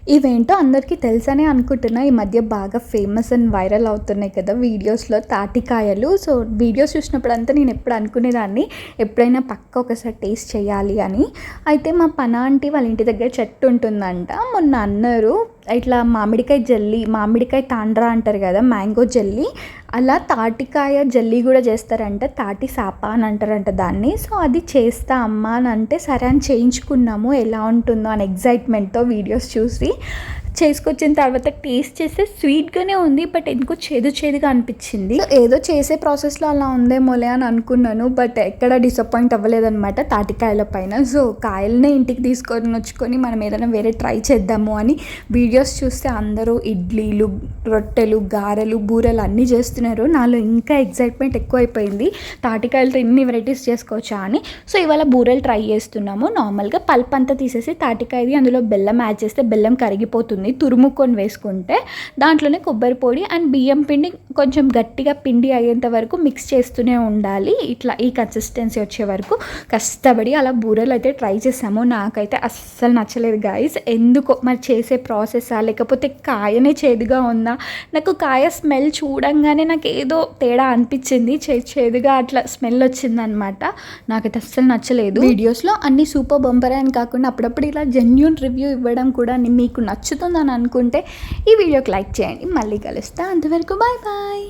ఇవేంటో అందరికీ తెలుసనే అనుకుంటున్నా. ఈ మధ్య బాగా ఫేమస్ అండ్ వైరల్ అవుతున్నాయి కదా వీడియోస్‌లో తాటికాయలు. సో, వీడియోస్ చూసినప్పుడంతా నేను ఎప్పుడు అనుకునేదాన్ని ఎప్పుడైనా పక్కా ఒకసారి టేస్ట్ చేయాలి అని. అయితే మా పనాంటి వాళ్ళ ఇంటి దగ్గర చెట్టు ఉంటుందంట. మొన్న అన్నారు ఇట్లా మామిడికాయ జెల్లీ, మామిడికాయ తాండ్రా అంటారు కదా, మ్యాంగో జెల్లీ, అలా తాటికాయ జెల్లీ కూడా చేస్తారంట. తాటి సాప అని అంటారంట దాన్ని. సో, అది చేస్తా అమ్మా అని అంటే సరే అని చేయించుకున్నాము. ఎలా ఉంటుందో అని ఎగ్జైట్మెంట్‌తో వీడియోస్ చూసి చేసుకొచ్చిన తర్వాత టేస్ట్ చేస్తే స్వీట్‌గానే ఉంది. బట్ ఎందుకో చేదు చేదుగా అనిపించింది. సో, ఏదో చేసే ప్రాసెస్‌లో అలా ఉందేమోలే అని అనుకున్నాను. బట్ ఎక్కడ డిసప్పాయింట్ అవ్వలేదనమాట తాటికాయల పైన. సో, కాయలనే ఇంటికి తీసుకొని వచ్చుకొని మనం ఏదైనా వేరే ట్రై చేద్దాము అని వీడియోస్ చూస్తే అందరూ ఇడ్లీలు, రొట్టెలు, గారెలు, బూరెలు అన్నీ చేస్తున్నారు. నాలో ఇంకా ఎగ్జైట్మెంట్ ఎక్కువైపోయింది. తాటికాయలతో ఇన్ని వెరైటీస్ చేసుకోవచ్చా అని. సో, ఇవాళ బూరెలు ట్రై చేస్తున్నాము. నార్మల్గా పల్ప్ అంతా తీసేసి తాటికాయది అందులో బెల్లం యాడ్ చేస్తే బెల్లం కరిగిపోతుంది. తురుముకొని వేసుకుంటే దాంట్లోనే కొబ్బరి పొడి అండ్ బియ్యం పిండి కొంచెం గట్టిగా పిండి అయ్యేంత వరకు మిక్స్ చేస్తూనే ఉండాలి. ఇట్లా ఈ కన్సిస్టెన్సీ వచ్చే వరకు కష్టపడి అలా బూరెలు అయితే ట్రై చేసాము. నాకైతే అస్సలు నచ్చలేదు గైస్. ఎందుకో మరి చేసే ప్రాసెసా లేకపోతే కాయనే చేదుగా ఉందా? నాకు కాయ స్మెల్ చూడంగానే నాకు ఏదో తేడా అనిపించింది. చేదుగా అట్లా స్మెల్ వచ్చిందనమాట. నాకైతే అస్సలు నచ్చలేదు. వీడియోస్లో అన్ని సూపర్ బంపర్ అని కాకుండా అప్పుడప్పుడు ఇలా జెన్యూన్ రివ్యూ ఇవ్వడం కూడా మీకు నచ్చుతుందని అనుకుంటే ఈ వీడియోకి లైక్ చేయండి. మళ్ళీ కలుస్తా. అంతవరకు బాయ్ బాయ్.